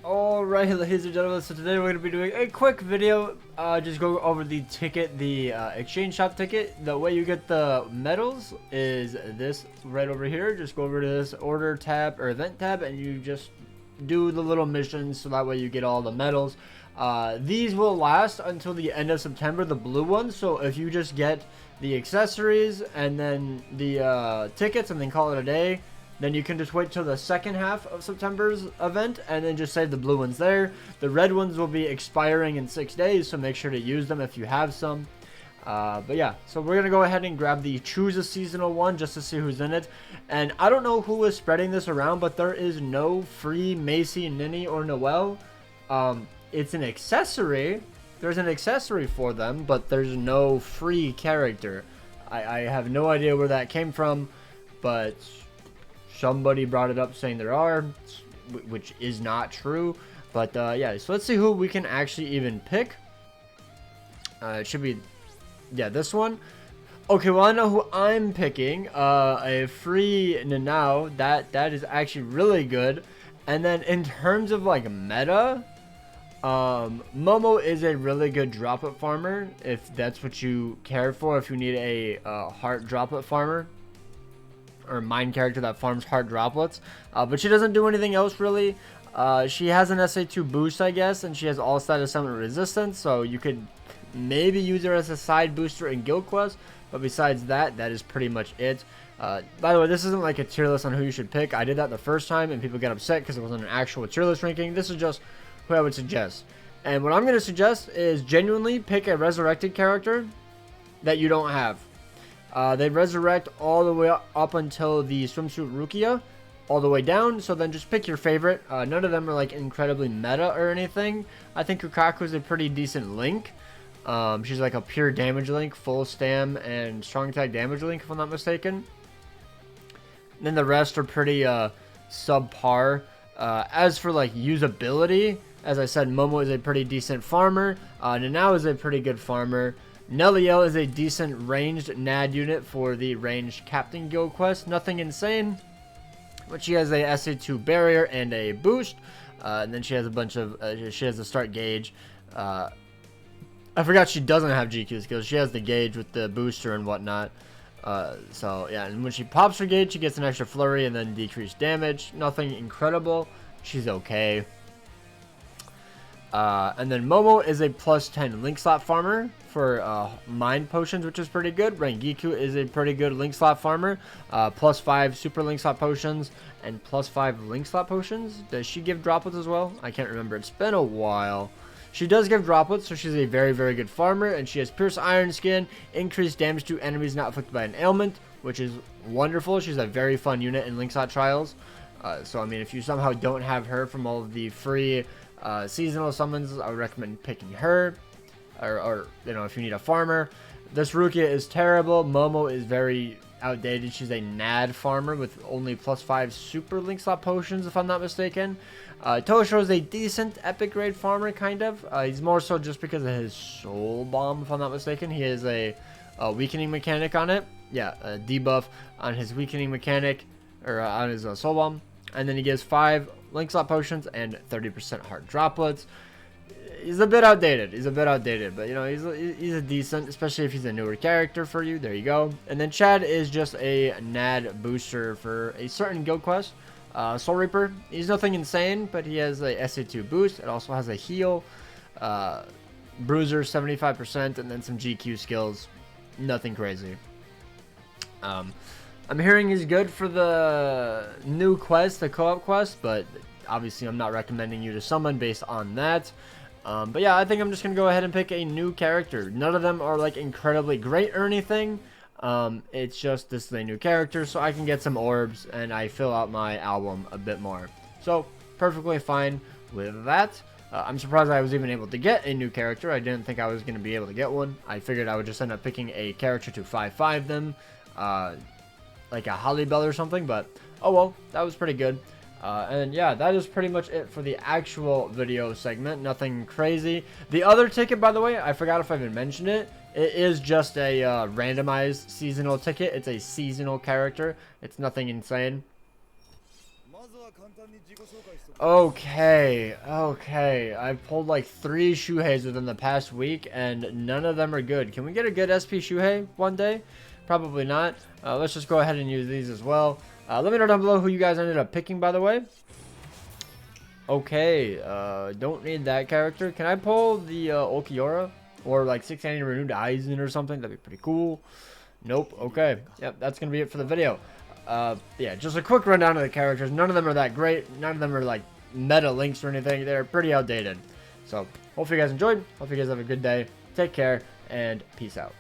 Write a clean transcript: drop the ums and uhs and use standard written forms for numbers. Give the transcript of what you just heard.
Alright, ladies and gentlemen, so today we're going to be doing a quick video, just go over the ticket, the exchange shop ticket. The way you get the medals is this right over here. Just go over to this order tab or event tab and you just do the little missions so that way you get all the medals. These will last until the end of September, the blue ones, so if you just get the accessories and then the tickets and then call it a day, then you can just wait till the second half of September's event and then just save the blue ones there. The red ones will be expiring in 6 days, so make sure to use them if you have some. But yeah, so we're going to go ahead and grab the choose a seasonal one just to see who's in it. And I don't know who is spreading this around, but there is no free Macy, Ninny, or Noelle. It's an accessory. There's an accessory for them, but there's no free character. I have no idea where that came from, but somebody brought it up saying there are, which is not true. But yeah, so let's see who we can actually even pick. It should be, yeah, this one. Okay, well, I know who I'm picking. A free Nanao. That is actually really good. And then in terms of like meta, Momo is a really good droplet farmer if that's what you care for. If you need a heart droplet farmer or mine character that farms heart droplets, but she doesn't do anything else really. She has an SA2 boost, I guess, and she has all status summon resistance, so you could maybe use her as a side booster in guild quest, but besides that, that is pretty much it. By the way, this isn't like a tier list on who you should pick. I did that the first time and people got upset because it wasn't an actual tier list ranking. This is just who I would suggest, and what I'm going to suggest is genuinely pick a resurrected character that you don't have. They resurrect all the way up until the swimsuit Rukia, all the way down, so then just pick your favorite. None of them are like incredibly meta or anything. I think Kukaku is a pretty decent link. She's like a pure damage link, full stam and strong attack damage link if I'm not mistaken. And then the rest are pretty subpar. As for like usability, as I said, Momo is a pretty decent farmer. Nanao is a pretty good farmer. Neliel is a decent ranged NAD unit for the ranged Captain Guild quest. Nothing insane, but she has a SA2 barrier and a boost. And then she has a bunch of, she has a start gauge. I forgot she doesn't have GQ skills. She has the gauge with the booster and whatnot. So yeah, and when she pops her gauge, she gets an extra flurry and then decreased damage. Nothing incredible. She's okay. And then Momo is a plus 10 link slot farmer for mind potions, which is pretty good. Rengiku is a pretty good link slot farmer. Plus 5 super link slot potions and plus 5 link slot potions. Does she give droplets as well? I can't remember. It's been a while. She does give droplets, so she's a very, very good farmer. And she has Pierce Iron Skin, increased damage to enemies not afflicted by an ailment, which is wonderful. She's a very fun unit in link slot trials. So I mean, if you somehow don't have her from all of the free seasonal summons, I would recommend picking her, or you know, if you need a farmer. This Rukia is terrible. Momo is very outdated. She's a NAD farmer with only plus 5 super link slot potions if I'm not mistaken. Tosho is a decent epic grade farmer, kind of. He's more so just because of his soul bomb if I'm not mistaken. He has a weakening mechanic on it. Yeah, a debuff on his weakening mechanic, or on his soul bomb. And then he gives 5 link slot potions and 30% heart droplets. He's a bit outdated. But you know, he's a decent, especially if he's a newer character for you. There you go. And then Chad is just a NAD booster for a certain guild quest. Soul Reaper. He's nothing insane, but he has a SA2 boost. It also has a heal, Bruiser 75%, and then some GQ skills. Nothing crazy. I'm hearing he's good for the new quest, the co-op quest, but obviously I'm not recommending you to summon based on that. But yeah, I think I'm just going to go ahead and pick a new character. None of them are like incredibly great or anything. It's just this is a new character, so I can get some orbs and I fill out my album a bit more. So perfectly fine with that. I'm surprised I was even able to get a new character. I didn't think I was going to be able to get one. I figured I would just end up picking a character to 5-5 them. Like a Holly Bell or something, but oh well, that was pretty good. And yeah, that is pretty much it for the actual video segment. Nothing crazy. The other ticket, by the way, I forgot if I even mentioned it. It is just a randomized seasonal ticket. It's a seasonal character. It's nothing insane. Okay, okay. I've pulled like 3 Shuheis within the past week, and none of them are good. Can we get a good SP Shuhei one day? Probably not. Let's just go ahead and use these as well. Let me know down below who you guys ended up picking, by the way. Okay, don't need that character. Can I pull the Okiora? Or like 690 renewed Aizen or something? That'd be pretty cool. Nope. Okay. Yep, that's going to be it for the video. Yeah, just a quick rundown of the characters. None of them are that great. None of them are like meta links or anything. They're pretty outdated. So, hope you guys enjoyed. Hope you guys have a good day. Take care, and peace out.